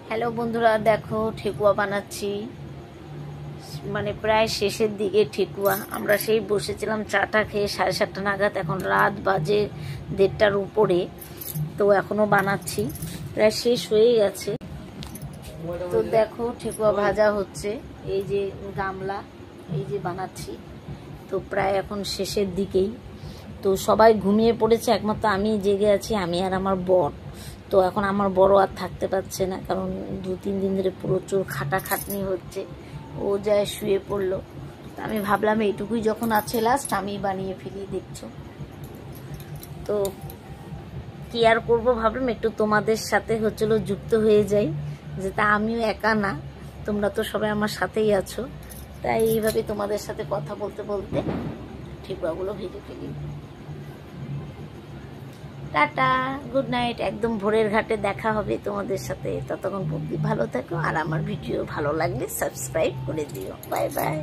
Hello বন্ধুরা, দেখো ঠেকুয়া বানাচ্ছি। মানে প্রায় শেষের দিকে ঠেকুয়া। আমরা সেই বসেছিলাম চাটা খেয়ে 7:30 নাগাদ, এখন রাত বাজে 1:30টার উপরে। তো এখনও বানাচ্ছি, প্রায় শেষ হয়ে গেছে। তো দেখো ঠেকুয়া ভাজা হচ্ছে, এই যে গামলা, এই যে বানাচ্ছি। তো প্রায় এখন শেষের দিকেই। তো সবাই ঘুমিয়ে পড়েছে, একমাত্র আমি জেগে আছি, আমি আর আমার বর। তো এখন আমার বড় আর থাকতে পারছে না, কারণ 2-3 দিন ধরে প্রচুর খাটাখাটনি হচ্ছে। ও যায় শুয়ে পড়লো। তো আমি ভাবলাম এইটুকুই যখন আছে লাস্ট, আমি বানিয়ে ফেলি, দেখছো। তো কি আর করবো, ভাবলাম একটু তোমাদের সাথে যুক্ত হয়ে যাই, যে তা আমিও একা না, তোমরা তো সবাই আমার সাথেই আছো। তাই এইভাবে তোমাদের সাথে কথা বলতে বলতে ঠেকুয়াগুলো ভেজে ফেলি। Tata, good night. একদম ভোরের ঘাটে দেখা হবে তোমাদের সাথে। ততক্ষণ পর্যন্ত ভালো থাকো, আর আমার ভিডিও ভালো লাগলে সাবস্ক্রাইব করে দিও। Bye bye.